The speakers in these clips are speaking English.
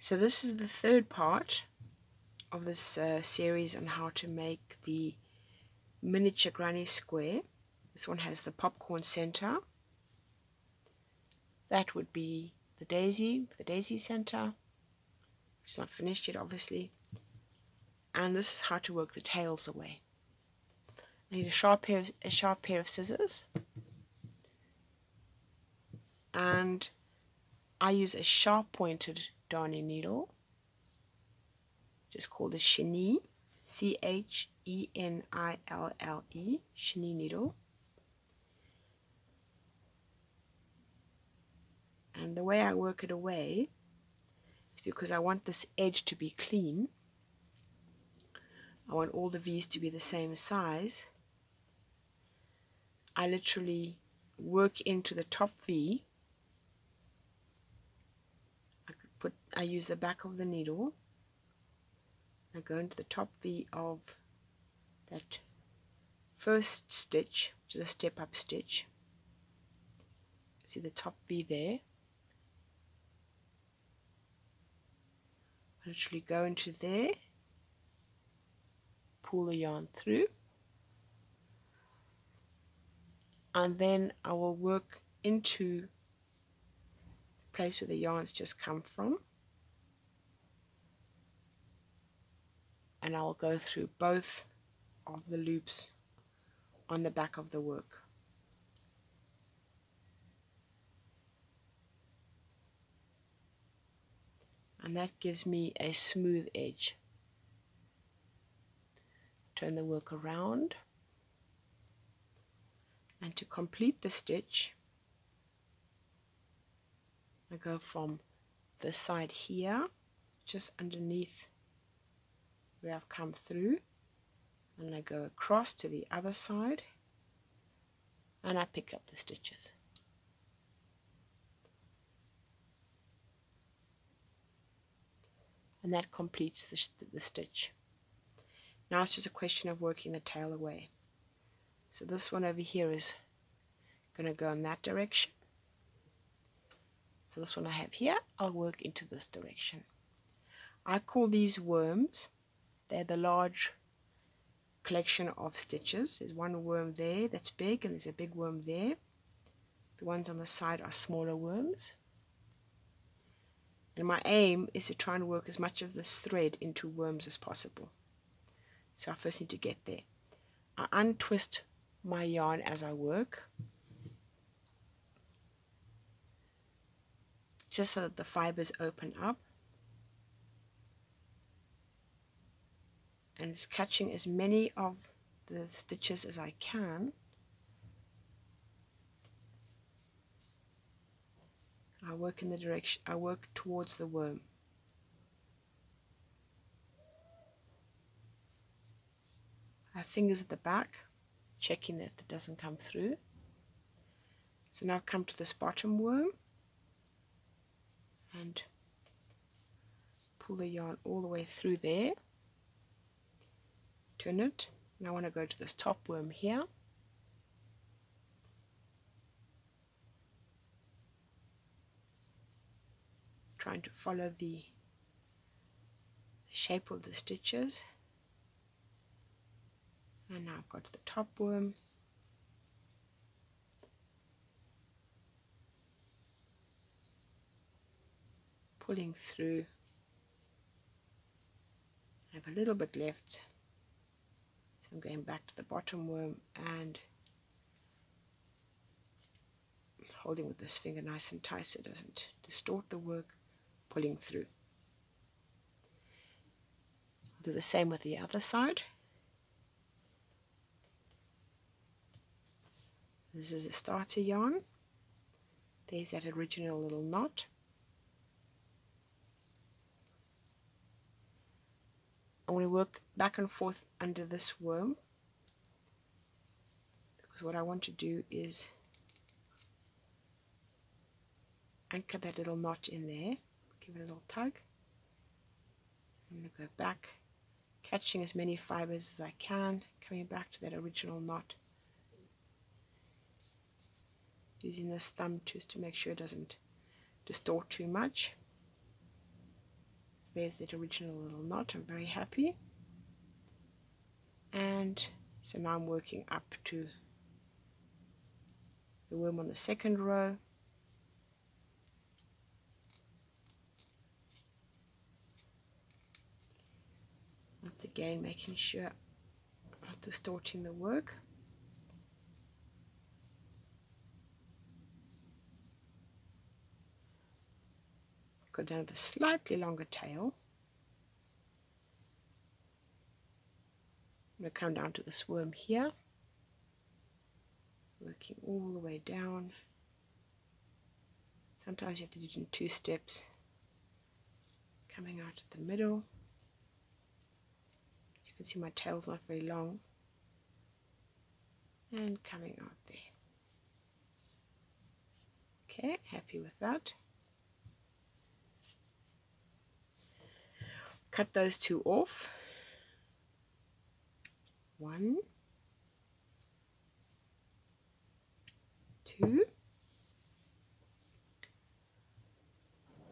So this is the third part of this series on how to make the miniature granny square. This one has the popcorn center. That would be the daisy center, which is not finished yet obviously. And this is how to work the tails away. I need a sharp pair of scissors, and I use a sharp pointed darning needle, just called a chenille, C-H-E-N-I-L-L-E, chenille needle. And the way I work it away is because I want this edge to be clean. I want all the V's to be the same size. I literally work into the top V. I use the back of the needle. I go into the top V of that first stitch, which is a step up stitch. See the top V there. I literally go into there, pull the yarn through, and then I will work into the place where the yarn's just come from, and I will go through both of the loops on the back of the work. And that gives me a smooth edge. Turn the work around, and to complete the stitch I go from the side here, just underneath where I've come through, and I go across to the other side and I pick up the stitches. And that completes the stitch. Now it's just a question of working the tail away. So this one over here is going to go in that direction. So this one I have here, I'll work into this direction. I call these worms. They're the large collection of stitches. There's one worm there that's big, and there's a big worm there. The ones on the side are smaller worms. And my aim is to try and work as much of this thread into worms as possible. So I first need to get there. I untwist my yarn as I work, just so that the fibers open up, and it's catching as many of the stitches as I can. I work in the direction, I work towards the worm. I have fingers at the back, checking that it doesn't come through. So now I've come to this bottom worm and pull the yarn all the way through there, turn it. Now I want to go to this top worm here. Trying to follow the shape of the stitches. And now I've got to the top worm. Pulling through. I have a little bit left. So I'm going back to the bottom worm and holding with this finger nice and tight so it doesn't distort the work, pulling through. I'll do the same with the other side. This is a starter yarn. There's that original little knot. I'm going to work back and forth under this worm, because what I want to do is anchor that little knot in there, give it a little tug. I'm going to go back, catching as many fibers as I can, coming back to that original knot, using this thumb just to make sure it doesn't distort too much. there's that original little knot. I'm very happy. And so now I'm working up to the worm on the second row. Once again, making sure I'm not distorting the work. Go down with a slightly longer tail. I'm going to come down to this worm here, working all the way down. Sometimes you have to do it in 2 steps. Coming out at the middle. You can see my tail's not very long. And coming out there. Okay, happy with that. Cut those 2 off. 1, 2,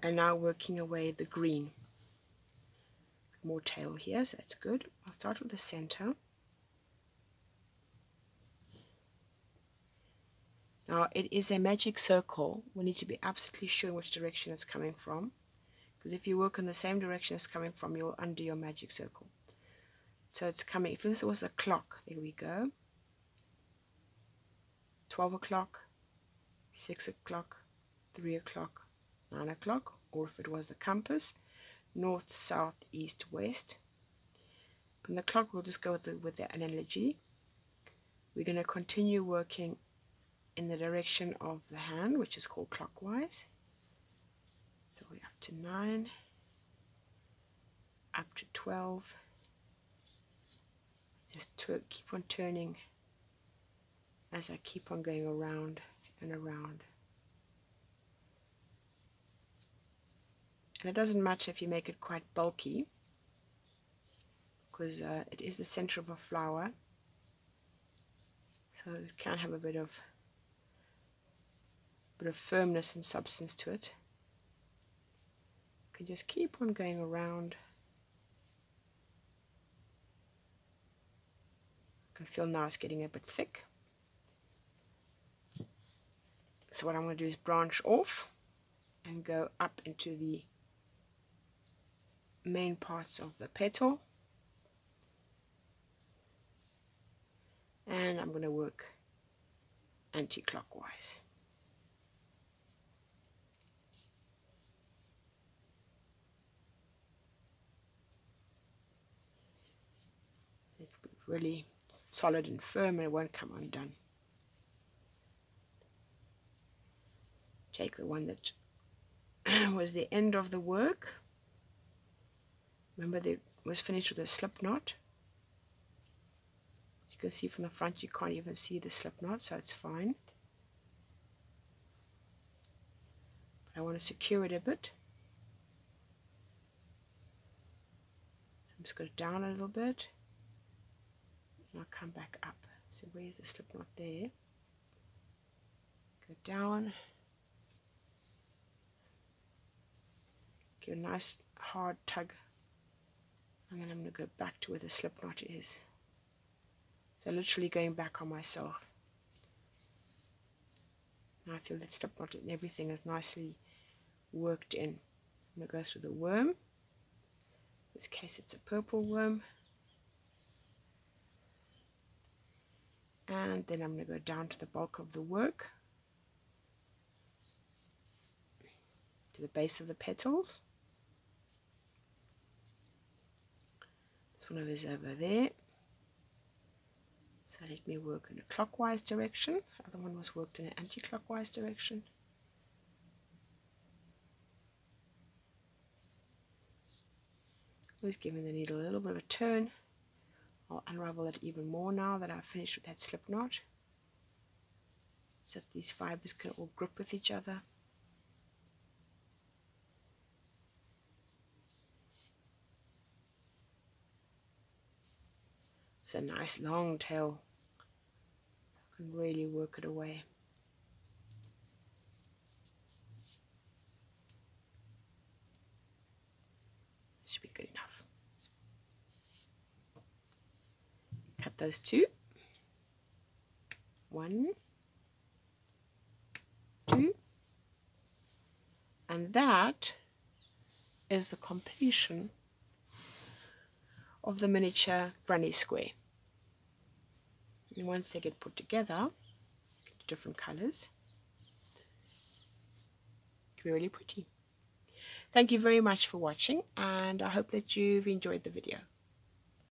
and now working away the green. More tail here, so that's good. I'll start with the center. Now it is a magic circle. We need to be absolutely sure which direction it's coming from, because if you work in the same direction it's coming from, you'll undo your magic circle. So it's coming, if this was a clock, there we go, 12 o'clock, 6 o'clock, 3 o'clock, 9 o'clock, or if it was the compass, north, south, east, west. From the clock we'll just go with the analogy. We're going to continue working in the direction of the hand, which is called clockwise. So we're up to 9, up to 12. Just keep on turning as I keep on going around and around. And it doesn't matter if you make it quite bulky, because it is the center of a flower, so it can have a bit of firmness and substance to it. You can just keep on going around. I can feel now it's getting a bit thick. So what I'm going to do is branch off and go up into the main parts of the petal. And I'm going to work anti-clockwise. It's really solid and firm and it won't come undone. Take the one that was the end of the work. Remember that it was finished with a slip knot. You can see from the front you can't even see the slip knot, so it's fine. But I want to secure it a bit. So I'm just going to down a little bit. And I'll come back up. So where's the slip knot there? Go down. Give a nice hard tug. And then I'm going to go back to where the slip knot is. So literally going back on myself. Now I feel that slip knot and everything is nicely worked in. I'm going to go through the worm. In this case it's a purple worm. And then I'm going to go down to the bulk of the work, to the base of the petals. This one is over there. So let me work in a clockwise direction. The other one was worked in an anti-clockwise direction. Always giving the needle a little bit of a turn. I'll unravel it even more now that I've finished with that slip knot, so that these fibers can all grip with each other. It's a nice long tail. I can really work it away. should be good enough. Cut those two. 1, 2, and that is the completion of the miniature granny square. And once they get put together, different colors, it can be really pretty. Thank you very much for watching, and I hope that you've enjoyed the video.